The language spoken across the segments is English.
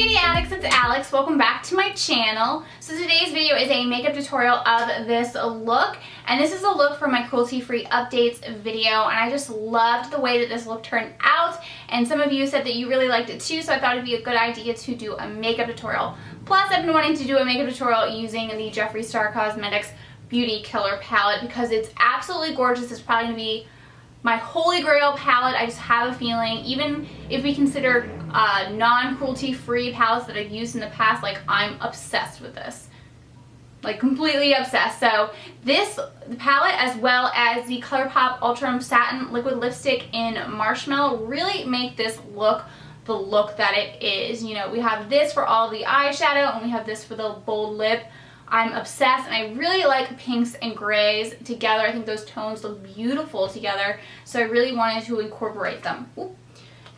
beauty addicts, it's Alex. Welcome back to my channel. So today's video is a makeup tutorial of this look, and this is a look for my cruelty-free updates video, and I just loved the way that this look turned out, and some of you said that you really liked it too, so I thought it'd be a good idea to do a makeup tutorial. Plus, I've been wanting to do a makeup tutorial using the Jeffree Star Cosmetics Beauty Killer palette because it's absolutely gorgeous. It's probably going to be my holy grail palette. I just have a feeling, even if we consider non-cruelty-free palettes that I've used in the past, like, I'm obsessed with this. Like, completely obsessed. So this palette, as well as the ColourPop Ultra Satin Liquid Lipstick in Marshmallow, really make this look the look that it is. You know, we have this for all the eyeshadow, and we have this for the bold lip. I'm obsessed, and I really like pinks and grays together. I think those tones look beautiful together, so I really wanted to incorporate them. Ooh.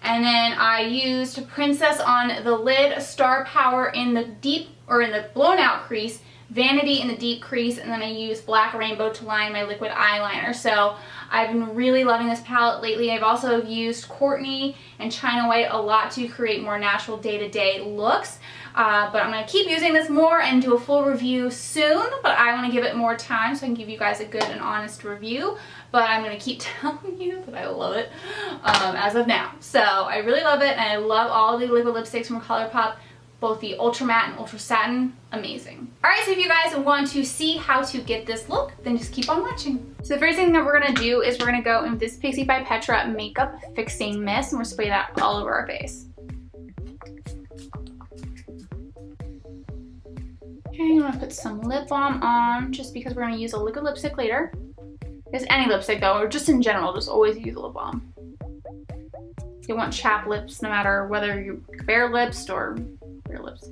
And then I used Princess on the lid, Star Power in the deep, or in the blown out crease, Vanity in the deep crease, and then I used Black Rainbow to line my liquid eyeliner. So I've been really loving this palette lately. I've also used Courtney and China White a lot to create more natural day-to-day looks. But I'm going to keep using this more and do a full review soon, but I want to give it more time so I can give you guys a good and honest review. But I'm going to keep telling you that I love it as of now. So I really love it, and I love all the liquid lipsticks from ColourPop, both the Ultra Matte and Ultra Satin. Amazing. Alright, so if you guys want to see how to get this look, then just keep on watching. So the first thing that we're going to do is we're going to go in this Pixie by Petra Makeup Fixing Mist, and we're spray that all over our face. Okay, I'm going to put some lip balm on, just because we're going to use a liquid lipstick later. It's any lipstick though, or just in general, just always use a lip balm. You want chapped lips no matter whether you're bare lips or bare lips,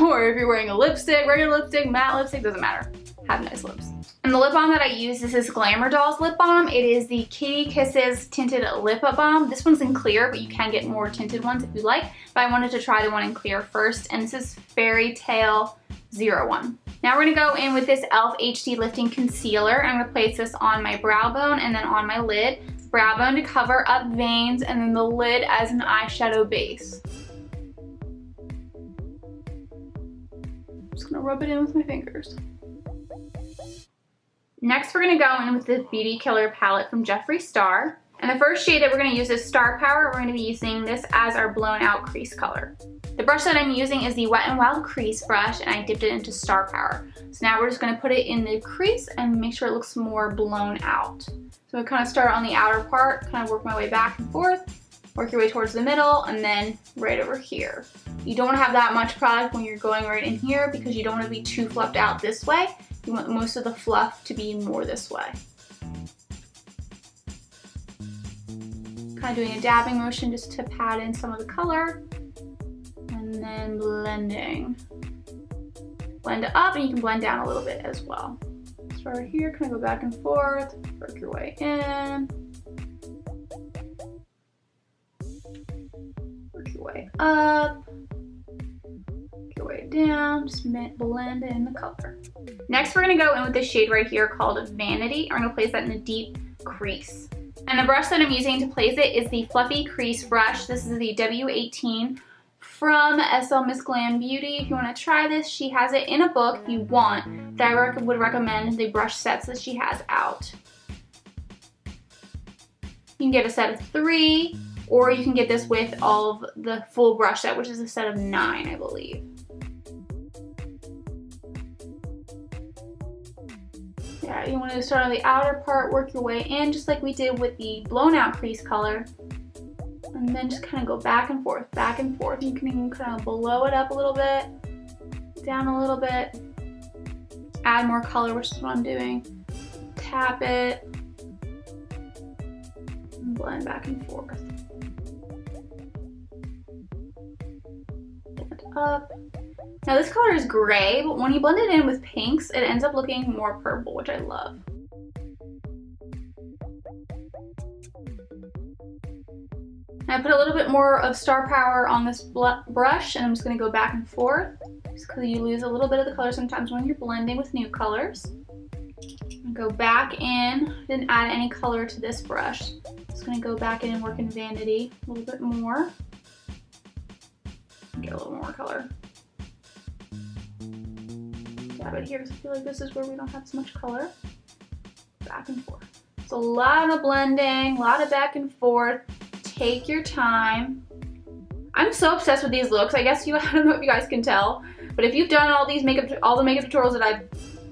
or if you're wearing a lipstick, regular lipstick, matte lipstick, doesn't matter. Have nice lips. And the lip balm that I use, this is Glamour Dolls lip balm. It is the Kitty Kisses Tinted Lip Balm. This one's in clear, but you can get more tinted ones if you like. But I wanted to try the one in clear first, and this is Fairy Tale 01. Now we're gonna go in with this e.l.f. HD Lifting Concealer. I'm gonna place this on my brow bone and then on my lid. Brow bone to cover up veins, and then the lid as an eyeshadow base. I'm just gonna rub it in with my fingers. Next, we're gonna go in with the Beauty Killer palette from Jeffree Star. And the first shade that we're gonna use is Star Power. We're gonna be using this as our blown out crease color. The brush that I'm using is the Wet n Wild crease brush, and I dipped it into Star Power. So now we're just gonna put it in the crease and make sure it looks more blown out. So I kind of start on the outer part, kind of work my way back and forth, work your way towards the middle, and then right over here. You don't want to have that much product when you're going right in here because you don't want to be too fluffed out this way. You want most of the fluff to be more this way. Kind of doing a dabbing motion just to pat in some of the color. And then blending. Blend it up, and you can blend down a little bit as well. Start right here, kind of go back and forth, work your way in. Work your way up. Work your way down, just blend in the color. Next, we're gonna go in with this shade right here called Vanity. I'm gonna place that in the deep crease. And the brush that I'm using to place it is the Fluffy Crease brush. This is the W18 from SL Miss Glam Beauty. If you want to try this, she has it in a book if you want. That I would recommend the brush sets that she has out. You can get a set of 3, or you can get this with all of the full brush set, which is a set of 9, I believe. Yeah, you want to start on the outer part, work your way in, just like we did with the blown out crease color. And then just kind of go back and forth, back and forth. You can even kind of blow it up a little bit, down a little bit, add more color, which is what I'm doing. Tap it, and blend back and forth. Blend up. Now this color is gray, but when you blend it in with pinks, it ends up looking more purple, which I love. I put a little bit more of Star Power on this brush, and I'm just going to go back and forth just because you lose a little bit of the color sometimes when you're blending with new colors. Go back in, didn't add any color to this brush. Just going to go back in and work in Vanity a little bit more. Get a little more color. Dab it here because I feel like this is where we don't have as much color. Back and forth. It's a lot of blending, a lot of back and forth. Take your time. I'm so obsessed with these looks. I guess I don't know if you guys can tell, but if you've done all the makeup tutorials that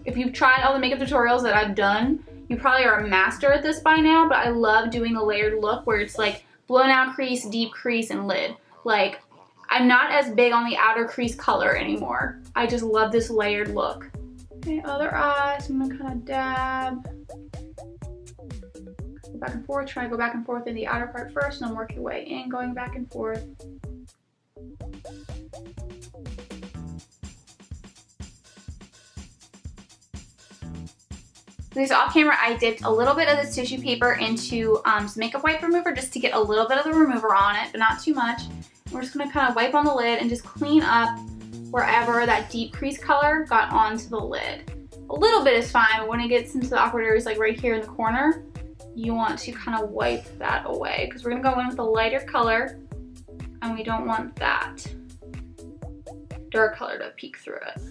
if you've tried all the makeup tutorials that I've done, you probably are a master at this by now, but I love doing the layered look where it's like blown out crease, deep crease, and lid. Like, I'm not as big on the outer crease color anymore. I just love this layered look. Okay, other eye, so I'm gonna kind of dab. Go back and forth, try to go back and forth in the outer part first, and then work your way in, going back and forth. This off camera, I dipped a little bit of this tissue paper into some makeup wipe remover just to get a little bit of the remover on it, but not too much. We're just gonna kind of wipe on the lid and just clean up wherever that deep crease color got onto the lid. A little bit is fine, but when it gets into the awkward areas like right here in the corner, you want to kind of wipe that away because we're gonna go in with a lighter color and we don't want that dark color to peek through it.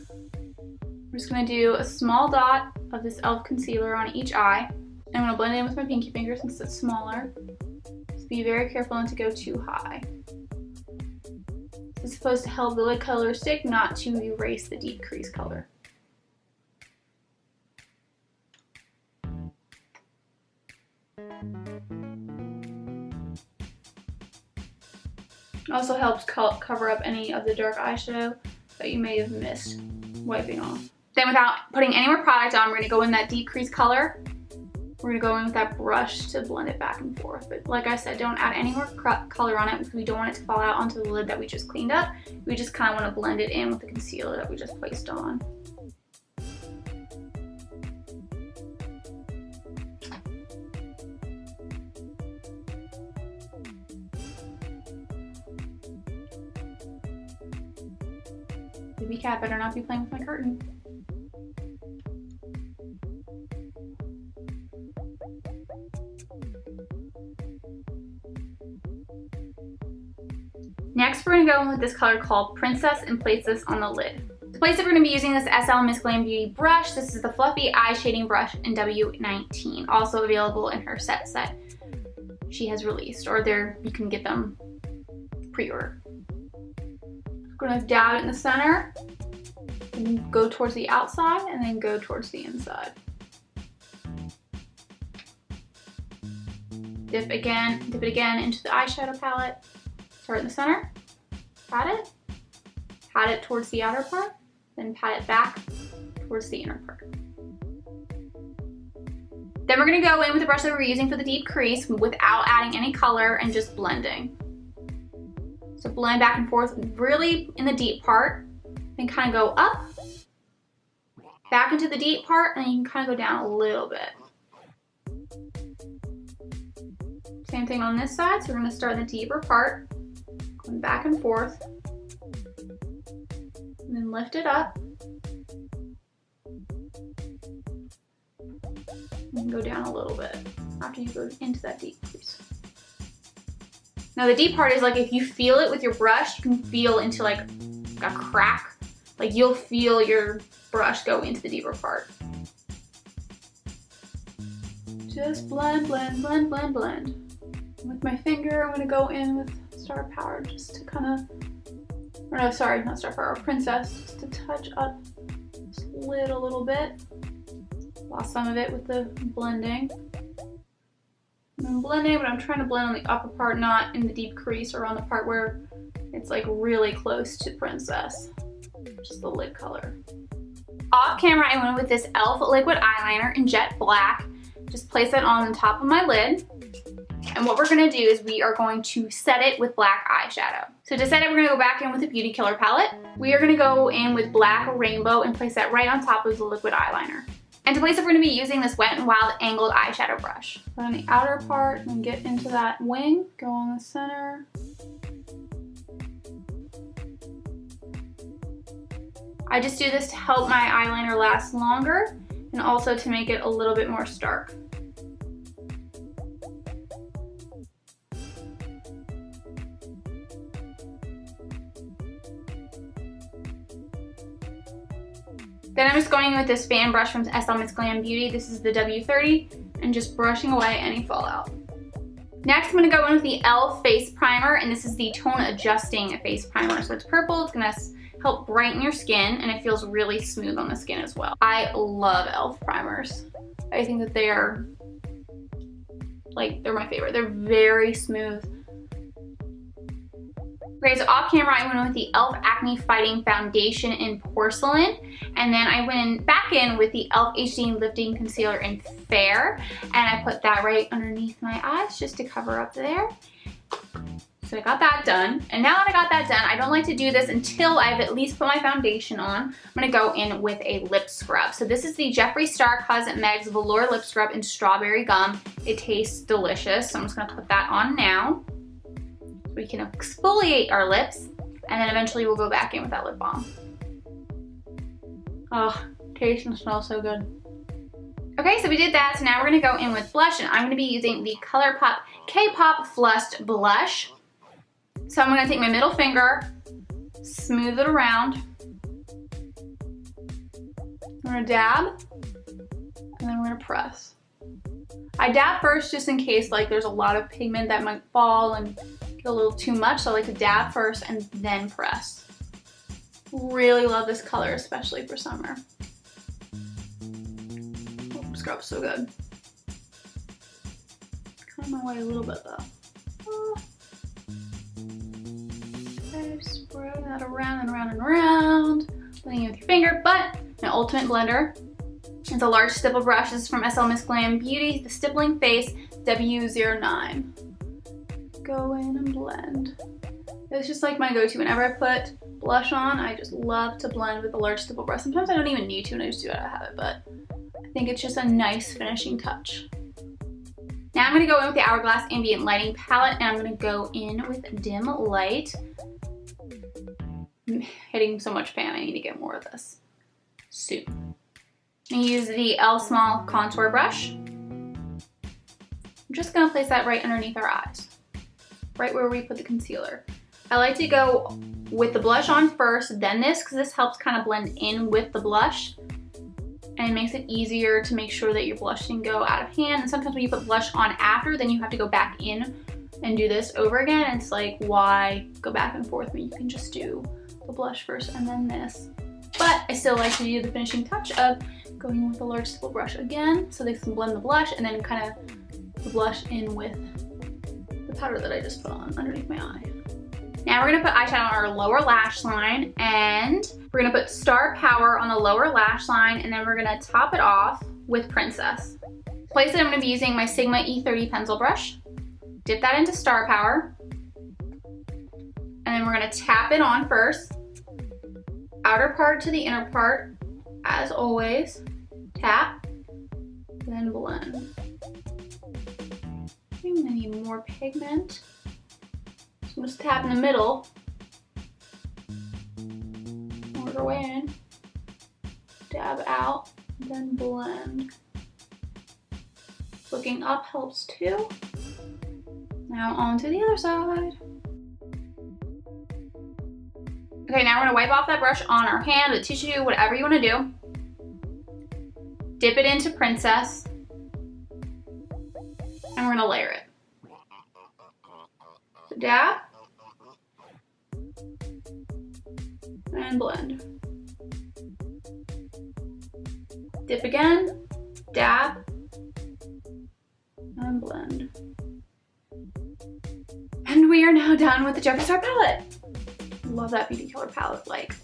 I'm just gonna do a small dot of this e.l.f. concealer on each eye. I'm gonna blend it in with my pinky finger since it's smaller. Just be very careful not to go too high. It's supposed to help the lid color stick, not to erase the deep crease color. It also helps cover up any of the dark eyeshadow that you may have missed wiping off. Then without putting any more product on, we're gonna go in that deep crease color. We're gonna go in with that brush to blend it back and forth. But like I said, don't add any more color on it because we don't want it to fall out onto the lid that we just cleaned up. We just kind of want to blend it in with the concealer that we just placed on. Baby cat better not be playing with my curtain. Next, we're gonna go in with this color called Princess and place this on the lid. To place it, we're gonna be using this SL Miss Glam Beauty brush. This is the Fluffy Eye Shading Brush in W19, also available in her set she has released, or there you can get them pre-order. I'm gonna dab it in the center, and go towards the outside, and then go towards the inside. Dip it again into the eyeshadow palette. Start in the center, pat it towards the outer part, then pat it back towards the inner part. Then we're gonna go in with the brush that we're using for the deep crease without adding any color and just blending. So blend back and forth really in the deep part, then kind of go up, back into the deep part, and then you can kind of go down a little bit. Same thing on this side, so we're gonna start in the deeper part, going back and forth, and then lift it up, and go down a little bit after you go into that deep crease. Now the deep part is like if you feel it with your brush, you can feel into like a crack. Like you'll feel your brush go into the deeper part. Just blend, blend, blend, blend, blend. With my finger, I'm gonna go in with Star Power just to kind of, or no, sorry, not Star Power, Princess, just to touch up this lid a little bit. Lost some of it with the blending. I'm blending, but I'm trying to blend on the upper part, not in the deep crease or on the part where it's like really close to Princess, just the lid color. Off camera, I went with this e.l.f. liquid eyeliner in jet black. Just place it on the top of my lid. And what we're gonna do is we are going to set it with black eyeshadow. So to set it, we're gonna go back in with the Beauty Killer palette. We are gonna go in with Black Rainbow and place that right on top of the liquid eyeliner. And to place it, we're gonna be using this Wet n Wild angled eyeshadow brush. Put on the outer part and get into that wing, go on the center. I just do this to help my eyeliner last longer and also to make it a little bit more stark. Then I'm just going in with this fan brush from SL Miss Glam Beauty. This is the W30, and just brushing away any fallout. Next, I'm gonna go in with the e.l.f. face primer, and this is the tone adjusting face primer. So it's purple, it's gonna help brighten your skin, and it feels really smooth on the skin as well. I love e.l.f. primers. I think that they are, like, they're my favorite. They're very smooth. Okay, so off camera, I went in with the e.l.f. Acne Fighting Foundation in Porcelain, and then I went back in with the e.l.f. HD Lifting Concealer in Fair, and I put that right underneath my eyes just to cover up there. So I got that done, and now that I got that done, I don't like to do this until I've at least put my foundation on. I'm gonna go in with a lip scrub. So this is the Jeffree Star Cosmetics Velour Lip Scrub in Strawberry Gum. It tastes delicious, so I'm just gonna put that on now. We can exfoliate our lips, and then eventually we'll go back in with that lip balm. Oh, tastes and smells so good. Okay, so we did that, so now we're gonna go in with blush, and I'm gonna be using the ColourPop K-Pop Flushed Blush. So I'm gonna take my middle finger, smooth it around. I'm gonna dab, and then we're gonna press. I dab first just in case like there's a lot of pigment that might fall and get a little too much, so I like to dab first and then press. Really love this color, especially for summer. Oh, scrub's so good. Cut my way a little bit though. Oh. Okay, spread that around and around and around. Blending it with your finger, but my ultimate blender is a large stipple brush. This is from SL Miss Glam Beauty, the Stippling Face W09. Go in and blend. It's just like my go-to. Whenever I put blush on, I just love to blend with a large stipple brush. Sometimes I don't even need to, and I just do it out of habit, but I think it's just a nice finishing touch. Now I'm gonna go in with the Hourglass Ambient Lighting Palette, and I'm gonna go in with Dim Light. I'm hitting so much pan, I need to get more of this soon. I use the L Small Contour Brush. I'm just gonna place that right underneath our eyes, right where we put the concealer. I like to go with the blush on first, then this, because this helps kind of blend in with the blush, and it makes it easier to make sure that your blush didn't go out of hand. And sometimes when you put blush on after, then you have to go back in and do this over again. It's like, why go back and forth when you can just do the blush first and then this. But I still like to do the finishing touch of going with a large stipple brush again, so they can blend the blush and then kind of the blush in with the powder that I just put on underneath my eye. Now we're gonna put eyeshadow on our lower lash line, and we're gonna put Star Power on the lower lash line, and then we're gonna top it off with Princess. To place it, I'm gonna be using my Sigma E30 pencil brush. Dip that into Star Power, and then we're gonna tap it on first. Outer part to the inner part, as always. Tap, then blend. I think I need more pigment. So I'm just tap in the middle. Work our way in. Dab out, then blend. Looking up helps too. Now on to the other side. Okay, now we're gonna wipe off that brush on our hand, the tissue, whatever you wanna do. Dip it into Princess. And we're gonna layer it. So dab. And blend. Dip again, dab, and blend. And we are now done with the Jeffree Star palette. Love that beauty color palette. Like,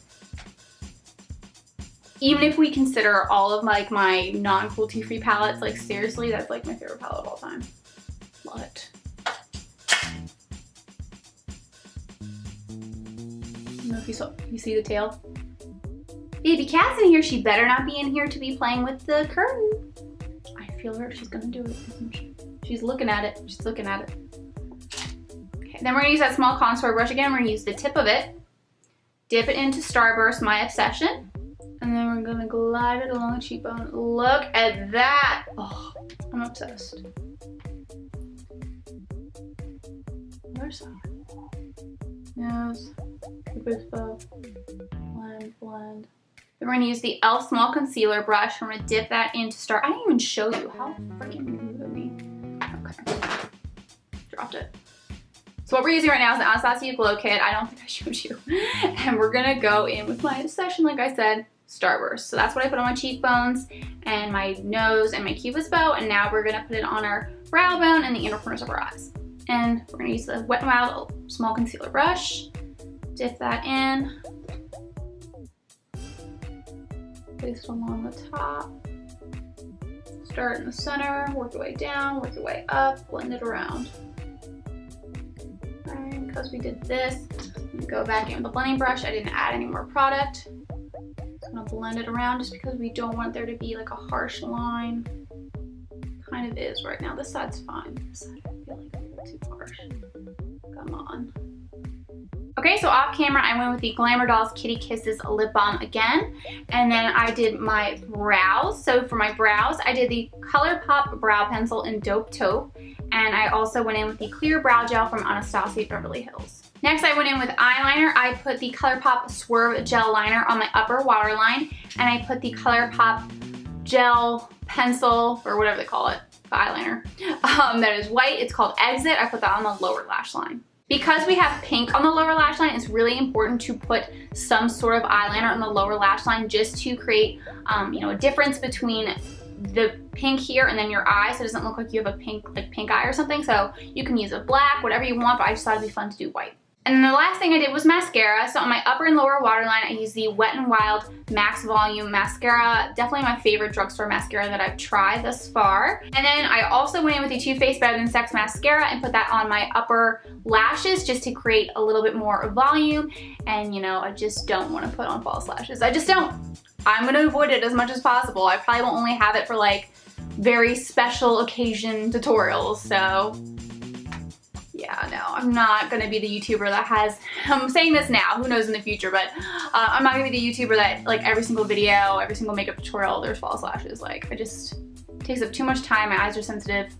even if we consider all of like my non-cruelty-free palettes, like seriously, that's like my favorite palette of all time. Love it. I don't know if you see the tail. Baby Cat's in here. She better not be in here to be playing with the curtain. I feel her. She's gonna do it, isn't she? She's looking at it. She's looking at it. Okay, then we're gonna use that small contour brush again. We're gonna use the tip of it, dip it into Starburst My Obsession, and then we're gonna glide it along the cheekbone. Look at that. Oh, I'm obsessed. Other side. Nose. Keep it bow. Blend, blend. Then we're going to use the e.l.f. Small Concealer Brush. I'm going to dip that in to start. I didn't even show you. How freaking rude of me. Okay. Dropped it. So what we're using right now is the Anastasia Glow Kit. I don't think I showed you. And we're going to go in with my Obsession, like I said, Starburst. So that's what I put on my cheekbones and my nose and my cupid's bow. And now we're going to put it on our brow bone and the inner corners of our eyes. And we're going to use the Wet n Wild Small Concealer Brush. Dip that in. Place it along the top. Start in the center, work your way down, work your way up, blend it around. And because we did this, go back in with the blending brush. I didn't add any more product. I'm gonna blend it around just because we don't want there to be like a harsh line. Kind of is right now. This side's fine. This side I feel like a little too harsh. Come on. Okay, so off camera, I went with the Glamour Dolls Kitty Kisses Lip Balm again. And then I did my brows. So for my brows, I did the ColourPop Brow Pencil in Dope Taupe. And I also went in with the Clear Brow Gel from Anastasia Beverly Hills. Next, I went in with eyeliner. I put the ColourPop Swerve Gel Liner on my upper waterline. And I put the ColourPop Gel Pencil, or whatever they call it, the eyeliner. That is white. It's called Exit. I put that on the lower lash line. Because we have pink on the lower lash line, it's really important to put some sort of eyeliner on the lower lash line just to create, you know, a difference between the pink here and then your eye, so it doesn't look like you have a pink eye or something. So you can use a black, whatever you want, but I just thought it'd be fun to do white. And then the last thing I did was mascara. So on my upper and lower waterline, I used the Wet n Wild Max Volume Mascara. Definitely my favorite drugstore mascara that I've tried thus far. And then I also went in with the Too Faced Better Than Sex Mascara and put that on my upper lashes just to create a little bit more volume. And you know, I just don't want to put on false lashes. I just don't. I'm going to avoid it as much as possible. I probably will only have it for like very special occasion tutorials. So yeah, no, I'm not gonna be the YouTuber that has, I'm saying this now, who knows in the future, but I'm not gonna be the YouTuber that like every single video, every single makeup tutorial, there's false lashes. Like, it takes up too much time, my eyes are sensitive.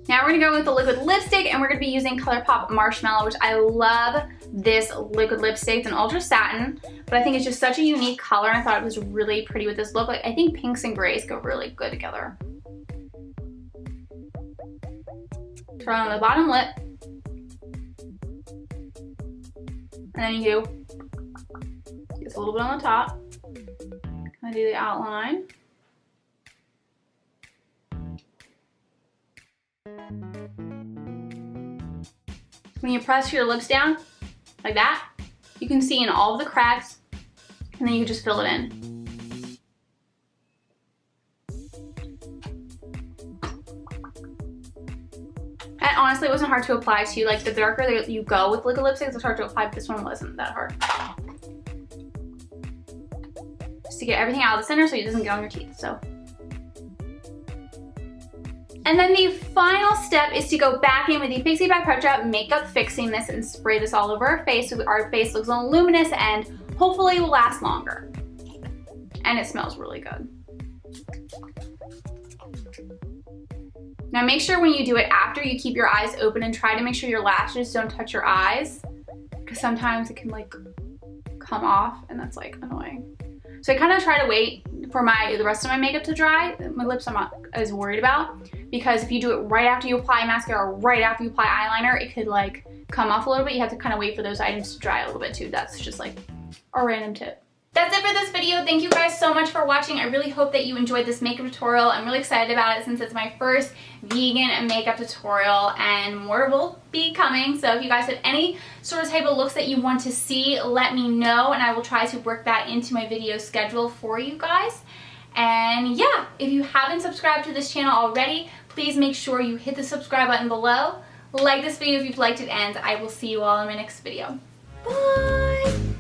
Now we're gonna go with the liquid lipstick and we're gonna be using ColourPop Marshmallow, which I love this liquid lipstick. It's an ultra satin, but I think it's just such a unique color and I thought it was really pretty with this look. Like, I think pinks and grays go really good together. Turn on the bottom lip, and then you do just a little bit on the top. Kind of do the outline. When you press your lips down like that, you can see in all of the cracks, and then you can just fill it in. And honestly, it wasn't hard to apply to. Like, the darker that you go with liquid lipsticks, it's hard to apply, but this one wasn't that hard. Just to get everything out of the center so it doesn't get on your teeth, so. And then the final step is to go back in with the Pixie by Petra Makeup Fixing Mist and spray this all over our face so our face looks luminous and hopefully will last longer. And it smells really good. Now make sure when you do it after, you keep your eyes open and try to make sure your lashes don't touch your eyes, because sometimes it can like come off and that's like annoying. So I kind of try to wait for the rest of my makeup to dry. My lips I'm not as worried about, because if you do it right after you apply mascara or right after you apply eyeliner, it could like come off a little bit. You have to kind of wait for those items to dry a little bit too. That's just like a random tip. That's it for this video. Thank you guys so much for watching. I really hope that you enjoyed this makeup tutorial. I'm really excited about it since it's my first vegan makeup tutorial, and more will be coming. So if you guys have any sort of type of looks that you want to see, let me know and I will try to work that into my video schedule for you guys. And yeah, if you haven't subscribed to this channel already, please make sure you hit the subscribe button below. Like this video if you've liked it, and I will see you all in my next video. Bye!